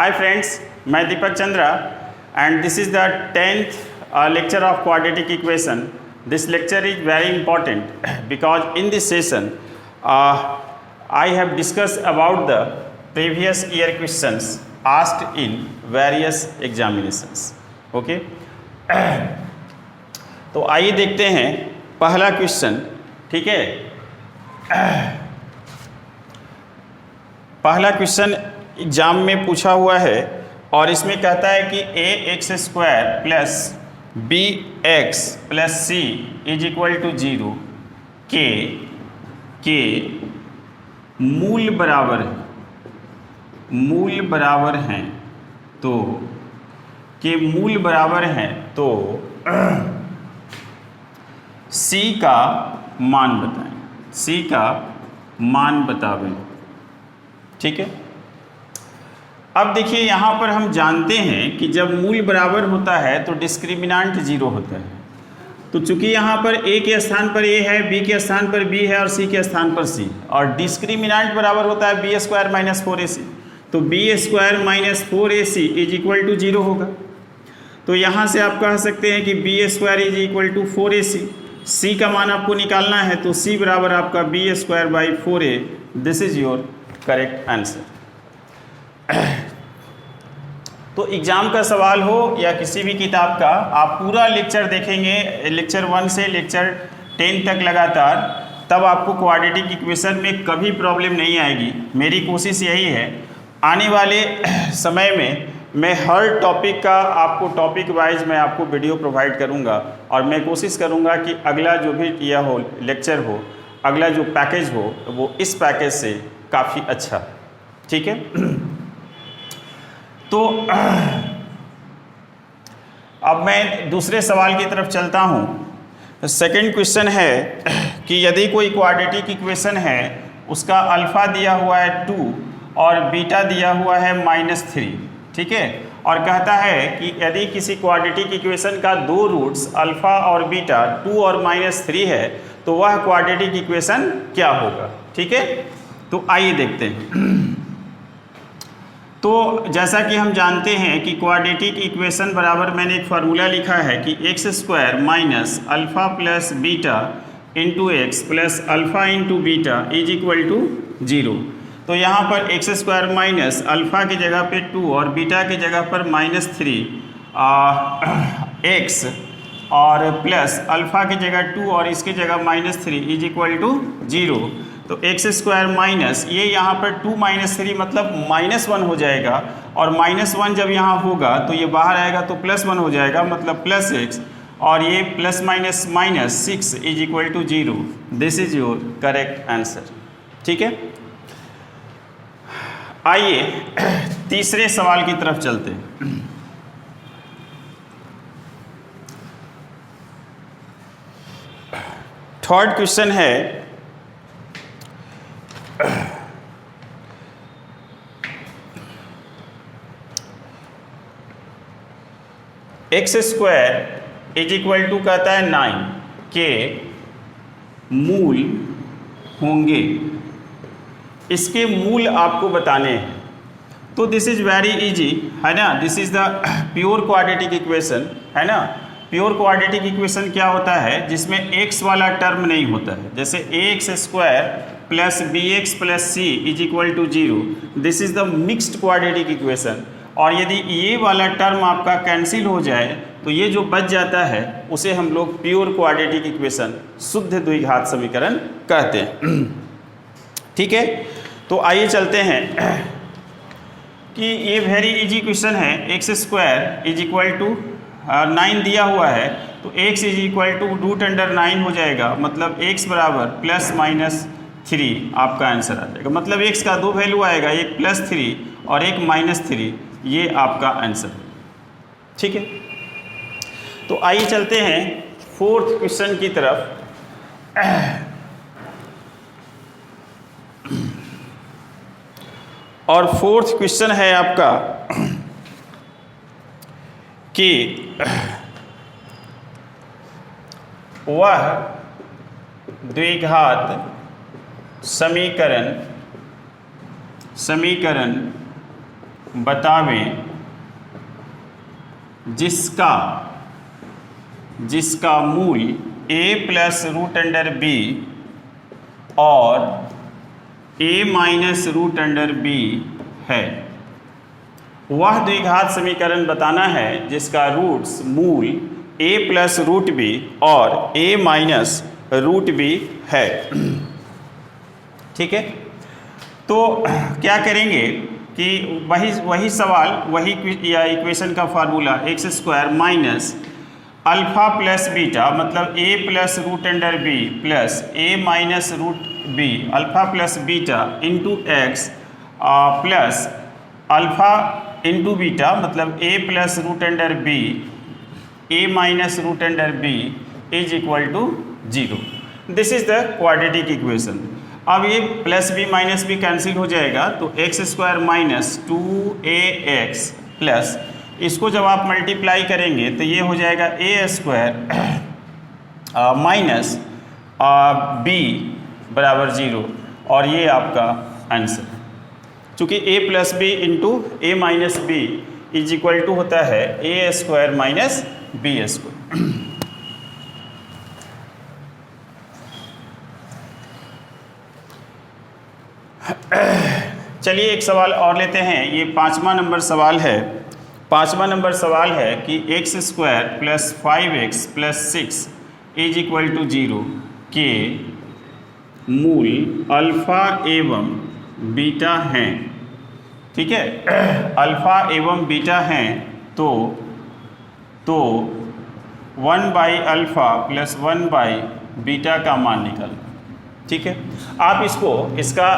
Hi friends, मैं दीपक Chandra and this is the 10th lecture of quadratic equation. This lecture is very important because in this session I have discussed about the previous year questions asked in various examinations. Okay? तो आइए देखते हैं पहला question. ठीक है, पहला question exam में पूछा हुआ है और इसमें कहता है कि ax² plus bx plus c is equal to 0 के मूल बराबर हैं तो के मूल बराबर हैं तो c का मान बताएं, c का मान बतावें. ठीक है, अब देखिए यहाँ पर हम जानते हैं कि जब मूल बराबर होता है तो डिस्क्रिमिनेंट 0 होता है. तो चूंकि यहाँ पर a के स्थान पर a है, b के स्थान पर b है और c के स्थान पर c, और डिस्क्रिमिनेंट बराबर होता है b² माइनस 4ac, तो b² minus 4ac is equal to 0 होगा. तो यहाँ से आप कह सकते हैं कि b² is equal to 4ac. c का मान आपको निकालना है तो c बराबर आपका b² by 4a. This is your correct answer. तो एग्ज़ाम का सवाल हो या किसी भी किताब का, आप पूरा लेक्चर देखेंगे, लेक्चर 1 से लेक्चर 10 तक लगातार, तब आपको क्वाड्रेटिक इक्वेशन में कभी प्रॉब्लम नहीं आएगी. मेरी कोशिश यही है आने वाले समय में मैं हर टॉपिक का आपको टॉपिक वाइज मैं आपको वीडियो प्रोवाइड करूंगा और मैं कोशिश करूंगा कि अगला जो भी यह हो लेक्चर हो, अगला जो पैकेज हो वो इस पैकेज से काफ़ी अच्छा. ठीक है, तो अब मैं दूसरे सवाल की तरफ चलता हूँ. सेकंड क्वेश्चन है कि यदि कोई क्वाड्रेटिक इक्वेशन है, उसका अल्फ़ा दिया हुआ है 2 और बीटा दिया हुआ है -3. ठीक है, और कहता है कि यदि किसी क्वाड्रेटिक इक्वेशन का दो रूट्स अल्फ़ा और बीटा 2 और -3 है तो वह क्वाड्रेटिक इक्वेशन क्या होगा. ठीक है, तो आइए देखते हैं. तो जैसा कि हम जानते हैं कि क्वाड्रेटिक इक्वेशन बराबर मैंने एक फार्मूला लिखा है कि x² minus alpha plus beta into x plus alpha into beta is equal to 0. तो यहाँ पर x² माइनस अल्फ़ा की जगह पे 2 और बीटा की जगह पर -3 x और प्लस अल्फ़ा की जगह 2 और इसकी जगह -3 इज इक्वल टू 0. तो x² माइनस ये यहाँ पर 2 -3 मतलब -1 हो जाएगा, और -1 जब यहाँ होगा तो ये बाहर आएगा तो +1 हो जाएगा मतलब +x, और ये plus minus minus 6 is equal to 0. This is your correct answer. ठीक है, आइए तीसरे सवाल की तरफ चलते हैं. थर्ड क्वेश्चन है x² इज इक्वल टू कहता है 9 के मूल होंगे. इसके मूल आपको बताने हैं. तो दिस इज वेरी इजी है ना. This is the pure quadratic equation है ना. प्योर क्वाड्रेटिक इक्वेशन क्या होता है जिसमें x वाला टर्म नहीं होता है. जैसे ax² plus bx plus c is equal to 0. This is the mixed quadratic equation. और यदि ये वाला टर्म आपका कैंसिल हो जाए तो ये जो बच जाता है उसे हम लोग प्योर क्वाड्रेटिक इक्वेशन, शुद्ध द्विघात समीकरण कहते हैं. ठीक है, तो आइए चलते हैं कि ये वेरी इजी क्वेश्चन है. x² इज इक्वल टू 9 दिया हुआ है तो x इज इक्वल टू √9 हो जाएगा, मतलब x बराबर +-3 आपका आंसर आ जाएगा. मतलब x का दो वैल्यू आएगा, एक +3 और एक -3, ये आपका आंसर है. ठीक है, तो आइए चलते हैं फोर्थ क्वेश्चन की तरफ. और फोर्थ क्वेश्चन है आपका कि वह द्विघात समीकरण बतावें जिसका मूल a plus root under b और a minus root under b है। वह द्विघात समीकरण बताना है जिसका रूट्स मूल a प्लस रूट बी और a माइनस रूट बी है। ठीक है, तो क्या करेंगे कि वही सवाल, वही या इक्वेशन का formula x square minus alpha plus beta, मतलब a plus root under b plus a minus root b alpha plus beta into x plus alpha into beta, मतलब a plus root under b a minus root under b is equal to 0। This is the quadratic equation. अब ये plus b minus b cancel हो जाएगा, तो x square minus 2ax plus, इसको जब आप multiply करेंगे तो ये हो जाएगा a स्क्वायर माइनस बी बराबर 0, और ये आपका आंसर। चूँकि a plus b into a minus b is equal to होता है a square minus b square. चलिए एक सवाल और लेते हैं, ये 5वां नंबर सवाल है। 5वां नंबर सवाल है कि x square plus 5x plus 6 is equal to 0 के मूल अल्फ़ा एवं बीटा हैं। ठीक है, अल्फ़ा एवं बीटा हैं, तो 1 by alpha plus 1 by beta का मान निकल। ठीक है, आप इसका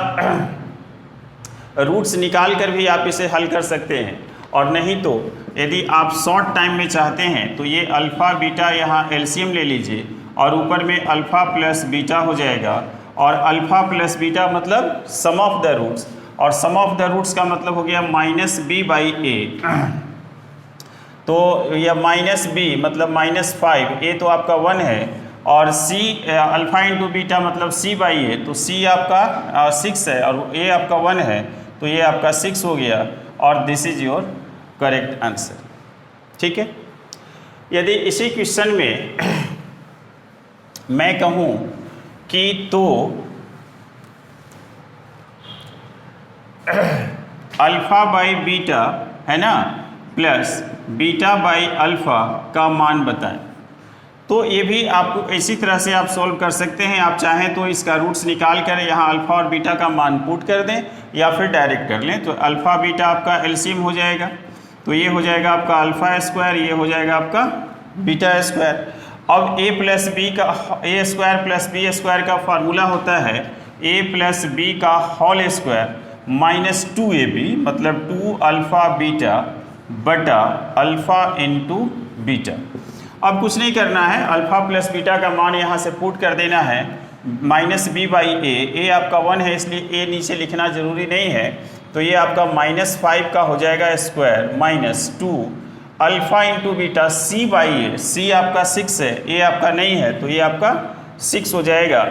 रूट्स निकाल कर भी आप इसे हल कर सकते हैं, और नहीं तो यदि आप शॉर्ट टाइम में चाहते हैं तो ये अल्फ़ा बीटा यहाँ एलसीएम ले लीजिए और ऊपर में अल्फ़ा प्लस बीटा हो जाएगा, और अल्फ़ा प्लस बीटा मतलब सम ऑफ द रूट्स, और सम ऑफ द रूट्स का मतलब हो गया माइनस बी बाई ए। तो यह माइनस बी मतलब माइनस 5, ए तो आपका 1 है, और सी अल्फ़ा इंटू बीटा मतलब सी बाई ए, तो सी आपका 6 है और ए आपका 1 है, तो ये आपका 6 हो गया, और this is your correct answer. ठीक है, यदि इसी क्वेश्चन में मैं कहूँ कि तो अल्फ़ा बाई बीटा है ना प्लस बीटा बाई अल्फ़ा का मान बताएं, तो ये भी आपको इसी तरह से आप सॉल्व कर सकते हैं। आप चाहें तो इसका रूट्स निकाल कर यहाँ अल्फ़ा और बीटा का मान पुट कर दें, या फिर डायरेक्ट कर लें। तो अल्फ़ा बीटा आपका एलसीएम हो जाएगा, तो ये हो जाएगा आपका अल्फ़ा स्क्वायर, ये हो जाएगा आपका बीटा स्क्वायर। अब a प्लस बी का a square plus b square का फार्मूला होता है a प्लस बी का होल स्क्वायर माइनस 2ab, मतलब 2 अल्फ़ा बीटा बटा अल्फ़ा इंटू बीटा। अब कुछ नहीं करना है, अल्फ़ा प्लस बीटा का मान यहाँ से पुट कर देना है, माइनस बी बाई ए आपका 1 है इसलिए a नीचे लिखना ज़रूरी नहीं है, तो ये आपका माइनस 5 का हो जाएगा square minus 2 alpha into beta C by A, C आपका 6 है, ए आपका नहीं है, तो ये आपका 6 हो जाएगा,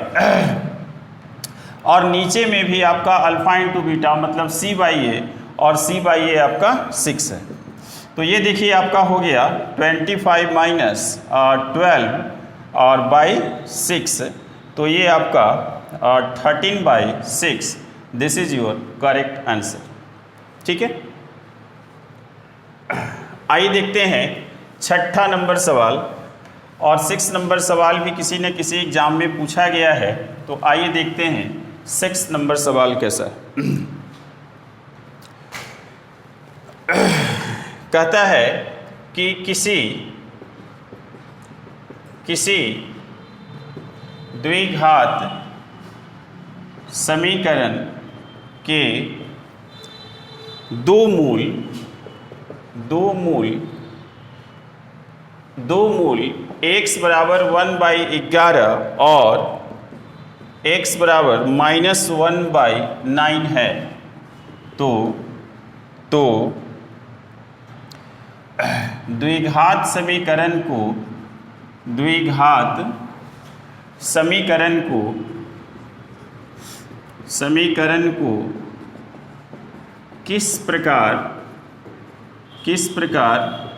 और नीचे में भी आपका अल्फ़ा इंटू बीटा मतलब सी बाई ए, और सी बाई ए आपका 6 है। तो ये देखिए आपका हो गया 25 माइनस 12 और बाई 6, तो ये आपका 13 by 6। This is your correct answer. ठीक है, आइए देखते हैं 6ठा नंबर सवाल, और 6 नंबर सवाल भी किसी न किसी एग्जाम में पूछा गया है, तो आइए देखते हैं 6 नंबर सवाल कैसा है। कहता है कि किसी द्विघात समीकरण के दो मूल x बराबर 1/11 और x बराबर -1/9 है, तो द्विघात समीकरण को किस प्रकार किस प्रकार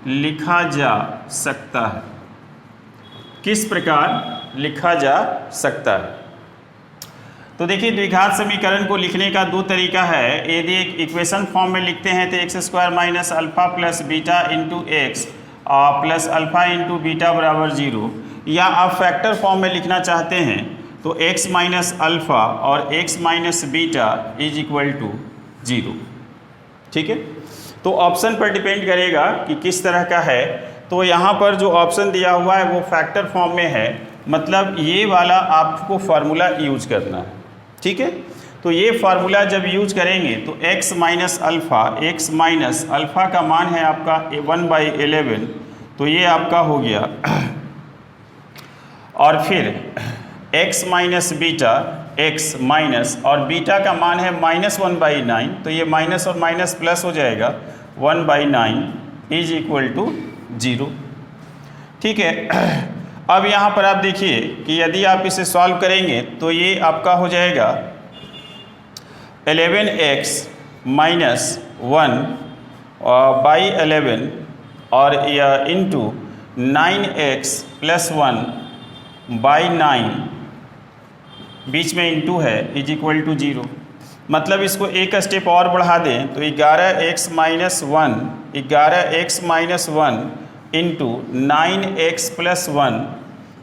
लिखा जा सकता है, किस प्रकार लिखा जा सकता है। तो देखिए द्विघात समीकरण को लिखने का दो तरीका है। यदि एक इक्वेशन फॉर्म में लिखते हैं तो x square minus alpha plus beta into x plus alpha into beta बराबर 0, या आप फैक्टर फॉर्म में लिखना चाहते हैं तो x माइनस अल्फ़ा और x minus beta is equal to 0। ठीक है, तो ऑप्शन पर डिपेंड करेगा कि किस तरह का है। तो यहाँ पर जो ऑप्शन दिया हुआ है वो फैक्टर फॉर्म में है, मतलब ये वाला आपको फार्मूला यूज करना है। ठीक है, तो ये फार्मूला जब यूज करेंगे तो x माइनस अल्फ़ा का मान है आपका 1/11, तो ये आपका हो गया। और फिर x minus beta, x minus और बीटा का मान है -1/9, तो ये माइनस और माइनस प्लस हो जाएगा 1/9 इज इक्वल टू 0। ठीक है, अब यहाँ पर आप देखिए कि यदि आप इसे सॉल्व करेंगे तो ये आपका हो जाएगा 11x माइनस 1/11 और इंटू 9x प्लस 1/9, बीच में इंटू है, इज इक्वल टू 0। मतलब इसको एक स्टेप और बढ़ा दें तो 11x minus 1 into 9x plus 1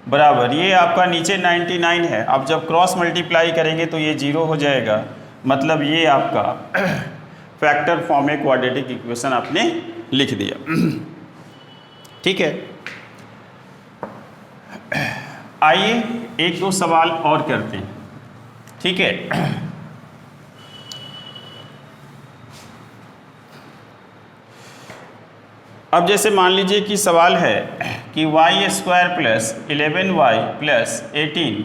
बराबर, ये आपका नीचे 99 है। अब जब क्रॉस मल्टीप्लाई करेंगे तो ये 0 हो जाएगा, मतलब ये आपका फैक्टर फॉर्म में क्वाड्रेटिक इक्वेशन आपने लिख दिया। ठीक है, आइए एक दो सवाल और करते हैं। ठीक है, अब जैसे मान लीजिए कि सवाल है कि y square plus 11y plus 18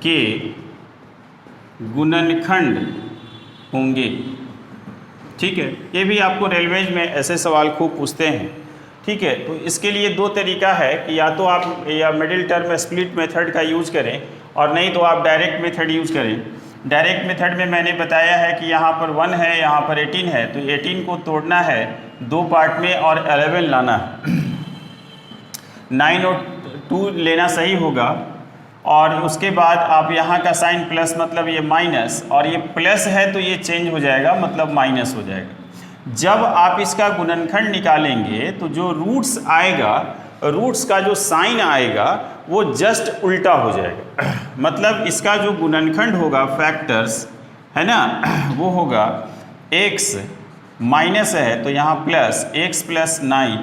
के गुणनखंड होंगे। ठीक है, ये भी आपको रेलवेज में ऐसे सवाल खूब पूछते हैं। ठीक है, तो इसके लिए दो तरीका है कि या तो आप या मिडिल टर्म स्प्लिट मेथड का यूज़ करें, और नहीं तो आप डायरेक्ट मेथड यूज़ करें। डायरेक्ट मेथड में मैंने बताया है कि यहाँ पर 1 है, यहाँ पर 18 है, तो 18 को तोड़ना है दो पार्ट में और 11 लाना है। 9 और 2 लेना सही होगा, और उसके बाद आप यहाँ का साइन प्लस मतलब ये माइनस, और ये प्लस है तो ये चेंज हो जाएगा, मतलब माइनस हो जाएगा। जब आप इसका गुणनखंड निकालेंगे तो जो रूट्स आएगा, रूट्स का जो साइन आएगा वो जस्ट उल्टा हो जाएगा। मतलब इसका जो गुणनखंड होगा फैक्टर्स है ना, वो होगा x माइनस है तो यहाँ प्लस x प्लस 9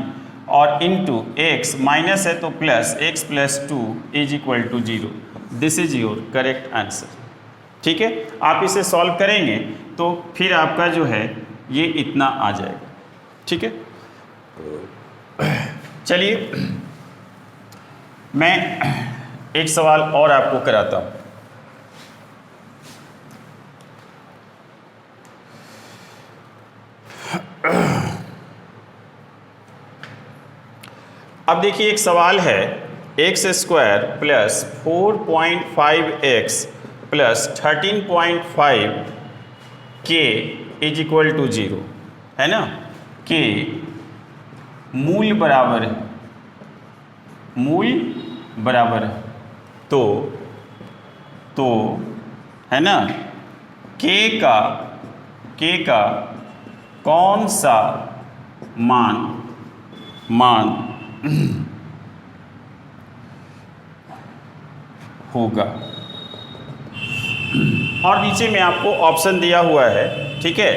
और इंटू x माइनस है तो plus x plus 2 is equal to 0। This is your correct answer. ठीक है, आप इसे सॉल्व करेंगे तो फिर आपका जो है ये इतना आ जाएगा। ठीक है, चलिए मैं एक सवाल और आपको कराता हूँ। अब देखिए एक सवाल है x square plus 4.5x plus 13.5 के इज इक्वल टू 0 है ना, के मूल बराबर है, मूल बराबर है, तो है ना, के का कौन सा मान होगा। और नीचे में आपको ऑप्शन दिया हुआ है। ठीक है,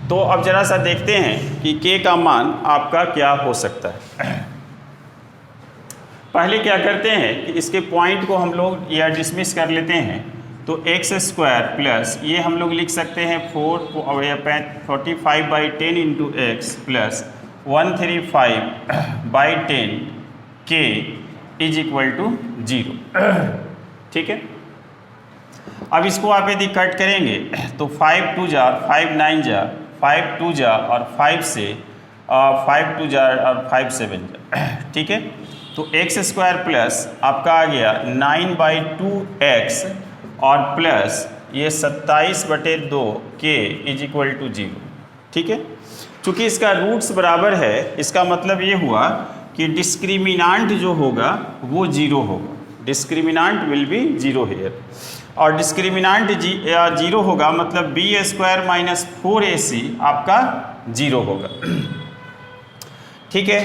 तो अब जरा सा देखते हैं कि के का मान आपका क्या हो सकता है। पहले क्या करते हैं कि इसके पॉइंट को हम लोग या डिसमिस कर लेते हैं। तो एक्स स्क्वायर प्लस ये हम लोग लिख सकते हैं 45/10 इंटू एक्स प्लस 135/10 के इज इक्वल टू 0। ठीक है, अब इसको आप यदि कट करेंगे तो 5 2 जा 5 9 जा 5 2 जा और 5 से 5 2 जा और 5 7 जा। ठीक है, तो एक्स स्क्वायर प्लस आपका आ गया 9/2x और प्लस ये 27/2 k इज इक्वल टू 0। ठीक है, चूँकि इसका रूट्स बराबर है, इसका मतलब ये हुआ कि डिस्क्रिमिनांट जो होगा वो 0 होगा। डिस्क्रिमिनांट विल बी 0 हेयर, और डिस्क्रिमिनांट 0 होगा मतलब b² माइनस 4ac आपका 0 होगा। ठीक है,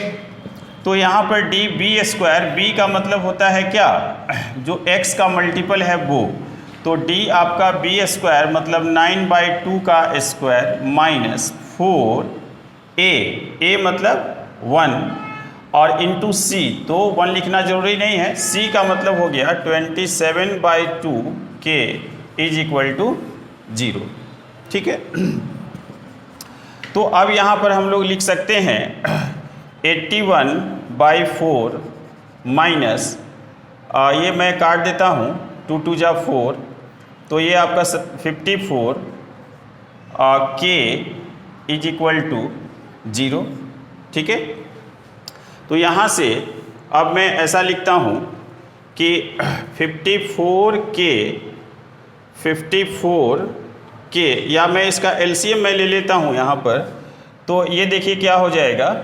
तो यहाँ पर b² b का मतलब होता है क्या, जो x का मल्टीपल है वो, तो d आपका b² मतलब 9/2 का स्क्वायर माइनस 4a मतलब 1 और इंटू c, तो 1 लिखना जरूरी नहीं है, c का मतलब हो गया 27/2 k इज इक्वल टू 0। ठीक है, तो अब यहाँ पर हम लोग लिख सकते हैं 81/4 माइनस, ये मैं काट देता हूँ, 2 2 जा 4, तो ये आपका 54 k इज इक्वल टू 0। ठीक है, तो यहाँ से अब मैं ऐसा लिखता हूँ कि 54k, या मैं इसका एलसीएम मैं ले लेता हूँ यहाँ पर, तो ये देखिए क्या हो जाएगा,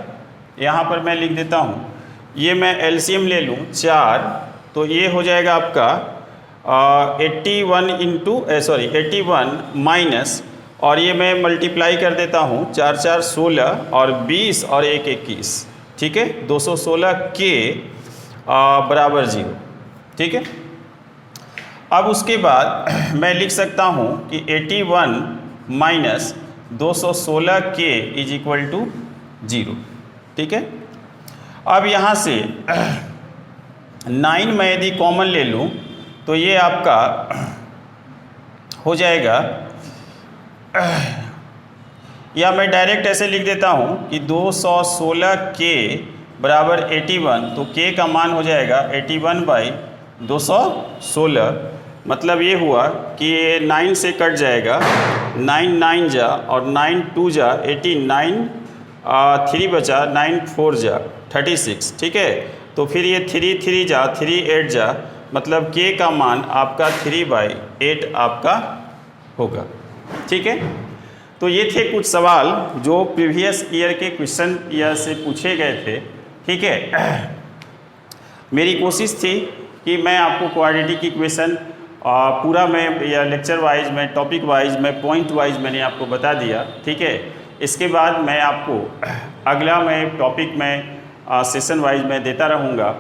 यहाँ पर मैं लिख देता हूँ, ये मैं एलसीएम ले लूँ 4, तो ये हो जाएगा आपका 81 माइनस, और ये मैं मल्टीप्लाई कर देता हूँ, 4 4 16 और 20 और 1 21। ठीक है, 216 k बराबर 0। ठीक है, अब उसके बाद मैं लिख सकता हूँ कि 81 minus 216 k is equal to 0। ठीक है, अब यहाँ से 9 मैं यदि कॉमन ले लूँ तो ये आपका हो जाएगा, या मैं डायरेक्ट ऐसे लिख देता हूँ कि 216 k बराबर 81, तो k का मान हो जाएगा 81/216, मतलब ये हुआ कि ये 9 से कट जाएगा, 9 9 जा और 9 2 जा 18, 3 बचा, 9 4 जा 36। ठीक है, तो फिर ये 3 3 जा 3 8 जा, मतलब k का मान आपका 3/8 आपका होगा। ठीक है, तो ये थे कुछ सवाल जो प्रीवियस ईयर के क्वेश्चन ईयर से पूछे गए थे। ठीक है, मेरी कोशिश थी कि मैं आपको क्वाड्रेटिक इक्वेशन पूरा मैं या लेक्चर वाइज में, टॉपिक वाइज में, पॉइंट वाइज मैंने आपको बता दिया। ठीक है, इसके बाद मैं आपको अगला मैं टॉपिक में सेशन वाइज में देता रहूँगा,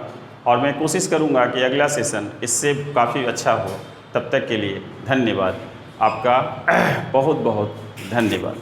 और मैं कोशिश करूँगा कि अगला सेशन इससे काफ़ी अच्छा हो। तब तक के लिए धन्यवाद, आपका बहुत बहुत धन्यवाद।